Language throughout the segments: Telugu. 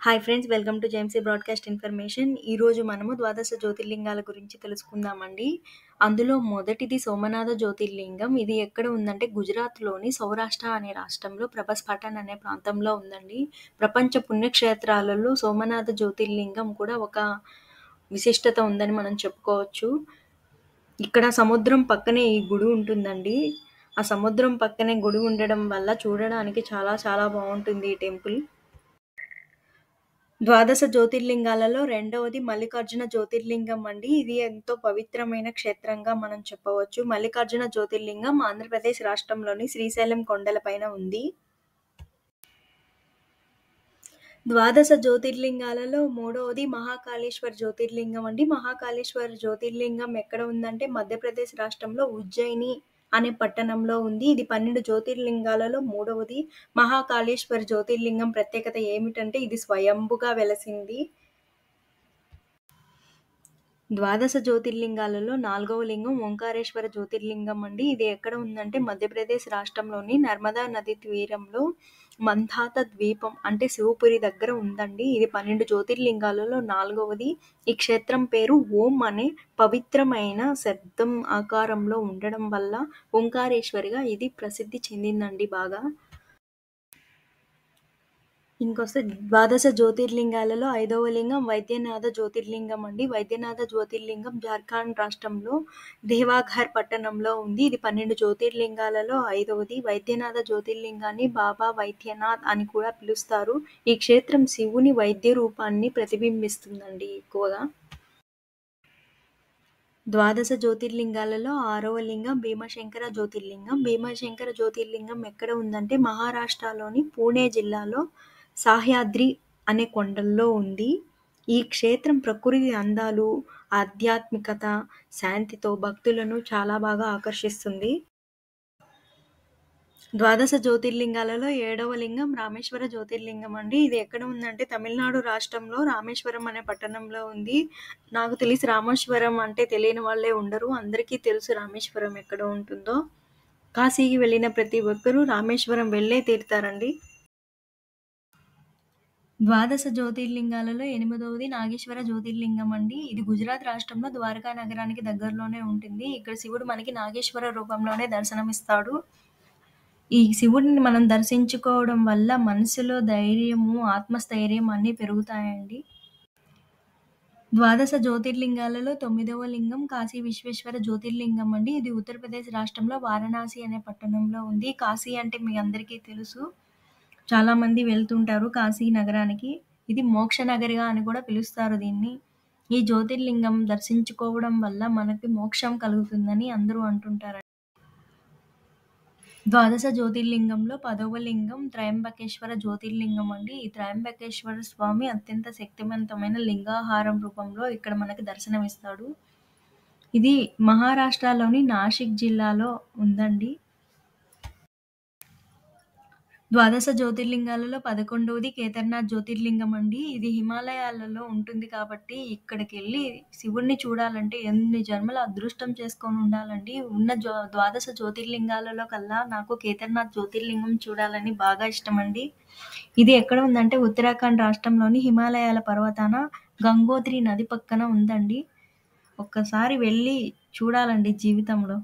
Hi friends, welcome to JMC broadcast information. ఈరోజు మనము ద్వాదశ జ్యోతిర్లింగాల గురించి తెలుసుకుందామండి. అందులో మొదటిది సోమనాథ జ్యోతిర్లింగం. ఇది ఎక్కడ ఉందంటే గుజరాత్లోని సౌరాష్ట్ర అనే రాష్ట్రంలో ప్రభస్ పఠన్ అనే ప్రాంతంలో ఉందండి. ప్రపంచ పుణ్యక్షేత్రాలలో సోమనాథ జ్యోతిర్లింగం కూడా ఒక విశిష్టత ఉందని మనం చెప్పుకోవచ్చు. ఇక్కడ సముద్రం పక్కనే ఈ గుడి ఉంటుందండి. ఆ సముద్రం పక్కనే గుడి ఉండడం వల్ల చూడడానికి చాలా చాలా బాగుంటుంది ఈ టెంపుల్. ద్వాదశ జ్యోతిర్లింగాలలో రెండవది మల్లికార్జున జ్యోతిర్లింగం అండి. ఇది ఎంతో పవిత్రమైన క్షేత్రంగా మనం చెప్పవచ్చు. మల్లికార్జున జ్యోతిర్లింగం ఆంధ్రప్రదేశ్ రాష్ట్రంలోని శ్రీశైలం కొండలపైన ఉంది. ద్వాదశ జ్యోతిర్లింగాలలో మూడవది మహాకాళేశ్వర్ జ్యోతిర్లింగం అండి. మహాకాళేశ్వర్ జ్యోతిర్లింగం ఎక్కడ ఉందంటే మధ్యప్రదేశ్ రాష్ట్రంలో ఉజ్జయిని అనే పట్టణంలో ఉంది. ఇది 12 జ్యోతిర్లింగాలలో మూడవది. మహాకాళేశ్వర్ జ్యోతిర్లింగం ప్రత్యేకత ఏమిటంటే ఇది స్వయంభుగా వెలసింది. ద్వాదశ జ్యోతిర్లింగాలలో 4వ లింగం ఓంకారేశ్వర జ్యోతిర్లింగం అండి. ఇది ఎక్కడ ఉందంటే మధ్యప్రదేశ్ రాష్ట్రంలోని నర్మదా నది తీరంలో మంధాత ద్వీపం అంటే శివపురి దగ్గర ఉందండి. ఇది 12 జ్యోతిర్లింగాలలో 4వది. ఈ క్షేత్రం పేరు ఓం అనే పవిత్రమైన శబ్దం ఆకారంలో ఉండడం వల్ల ఓంకారేశ్వరిగా ఇది ప్రసిద్ధి చెందిందండి బాగా. ఇంకొస్తే ద్వాదశ జ్యోతిర్లింగాలలో 5వ లింగం వైద్యనాథ జ్యోతిర్లింగం అండి. వైద్యనాథ జ్యోతిర్లింగం జార్ఖండ్ రాష్ట్రంలో దేవాఘర్ పట్టణంలో ఉంది. ఇది 12 జ్యోతిర్లింగాలలో 5వది. వైద్యనాథ జ్యోతిర్లింగాన్ని బాబా వైద్యనాథ్ అని కూడా పిలుస్తారు. ఈ క్షేత్రం శివుని వైద్య రూపాన్ని ప్రతిబింబిస్తుందండి ఎక్కువగా. ద్వాదశ జ్యోతిర్లింగాలలో 6వ లింగం భీమశంకర జ్యోతిర్లింగం. భీమశంకర జ్యోతిర్లింగం ఎక్కడ ఉందంటే మహారాష్ట్రలోని పూణే జిల్లాలో సహ్యాద్రి అనే కొండల్లో ఉంది. ఈ క్షేత్రం ప్రకృతి అందాలు, ఆధ్యాత్మికత, శాంతితో భక్తులను చాలా బాగా ఆకర్షిస్తుంది. ద్వాదశ జ్యోతిర్లింగాలలో 7వ లింగం రామేశ్వర జ్యోతిర్లింగం అండి. ఇది ఎక్కడ ఉందంటే తమిళనాడు రాష్ట్రంలో రామేశ్వరం అనే పట్టణంలో ఉంది. నాకు తెలిసి రామేశ్వరం అంటే తెలియని వాళ్ళే ఉండరు. అందరికీ తెలుసు రామేశ్వరం ఎక్కడ ఉంటుందో. కాశీకి వెళ్ళిన ప్రతి ఒక్కరూ రామేశ్వరం వెళ్ళే తీరుతారండి. ద్వాదశ జ్యోతిర్లింగాలలో 8వది నాగేశ్వర జ్యోతిర్లింగం అండి. ఇది గుజరాత్ రాష్ట్రంలో ద్వారకా నగరానికి దగ్గరలోనే ఉంటుంది. ఇక్కడ శివుడు మనకి నాగేశ్వర రూపంలోనే దర్శనమిస్తాడు. ఈ శివుడిని మనం దర్శించుకోవడం వల్ల మనసులో ధైర్యము, ఆత్మస్థైర్యం అన్నీ పెరుగుతాయండి. ద్వాదశ జ్యోతిర్లింగాలలో 9వ లింగం కాశీ విశ్వేశ్వర జ్యోతిర్లింగం అండి. ఇది ఉత్తరప్రదేశ్ రాష్ట్రంలో వారణాసి అనే పట్టణంలో ఉంది. కాశీ అంటే మీ అందరికీ తెలుసు. చాలామంది వెళ్తుంటారు కాశీ నగరానికి. ఇది మోక్ష నగరిగా అని కూడా పిలుస్తారు దీన్ని. ఈ జ్యోతిర్లింగం దర్శించుకోవడం వల్ల మనకి మోక్షం కలుగుతుందని అందరూ అంటుంటారు. ద్వాదశ జ్యోతిర్లింగంలో 10వ లింగం త్రయంబకేశ్వర జ్యోతిర్లింగం అండి. ఈ త్రయంబకేశ్వర స్వామి అత్యంత శక్తివంతమైన లింగాహారం రూపంలో ఇక్కడ మనకి దర్శనమిస్తాడు. ఇది మహారాష్ట్రలోని నాసిక్ జిల్లాలో ఉందండి. ద్వాదశ జ్యోతిర్లింగాలలో 11వది కేదార్నాథ్ జ్యోతిర్లింగం అండి. ఇది హిమాలయాలలో ఉంటుంది కాబట్టి ఇక్కడికెళ్ళి శివుడిని చూడాలంటే ఎన్ని జన్మల అదృష్టం చేసుకొని ఉండాలండి. ఉన్న ద్వాదశ జ్యోతిర్లింగాలలో కల్లా నాకు కేదార్నాథ్ జ్యోతిర్లింగం చూడాలని బాగా ఇష్టమండి. ఇది ఎక్కడ ఉందంటే ఉత్తరాఖండ్ రాష్ట్రంలోని హిమాలయాల పర్వతాన గంగోత్రి నది పక్కన ఉందండి. ఒక్కసారి వెళ్ళి చూడాలండి జీవితంలో.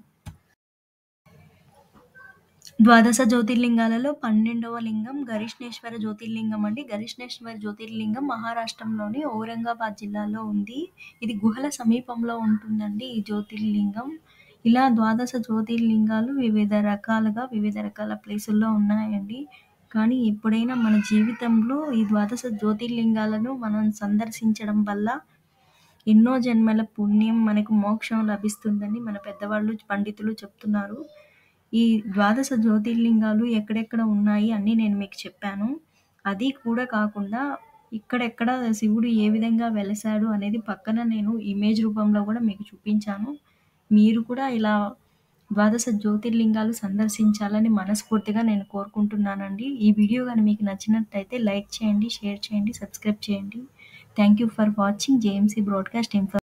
ద్వాదశ జ్యోతిర్లింగాలలో 12వ లింగం గరిష్ణేశ్వర జ్యోతిర్లింగం అండి. గరిష్ణేశ్వర జ్యోతిర్లింగం మహారాష్ట్రంలోని ఔరంగాబాద్ జిల్లాలో ఉంది. ఇది గుహల సమీపంలో ఉంటుందండి ఈ జ్యోతిర్లింగం. ఇలా ద్వాదశ జ్యోతిర్లింగాలు వివిధ రకాల ప్లేసుల్లో ఉన్నాయండి. కానీ ఎప్పుడైనా మన జీవితంలో ఈ ద్వాదశ జ్యోతిర్లింగాలను మనం సందర్శించడం వల్ల ఎన్నో జన్మల పుణ్యం, మనకు మోక్షం లభిస్తుందని మన పెద్దవాళ్ళు, పండితులు చెప్తున్నారు. ఈ ద్వాదశ జ్యోతిర్లింగాలు ఎక్కడెక్కడ ఉన్నాయి అన్నీ నేను మీకు చెప్పాను. అది కూడా కాకుండా ఇక్కడెక్కడ శివుడు ఏ విధంగా వెలసాడు అనేది పక్కన నేను ఇమేజ్ రూపంలో కూడా మీకు చూపించాను. మీరు కూడా ఇలా ద్వాదశ జ్యోతిర్లింగాలు సందర్శించాలని మనస్ఫూర్తిగా నేను కోరుకుంటున్నానండి. ఈ వీడియో కానీ మీకు నచ్చినట్టయితే లైక్ చేయండి, షేర్ చేయండి, సబ్స్క్రైబ్ చేయండి. Thank you for watching JMC broadcast information.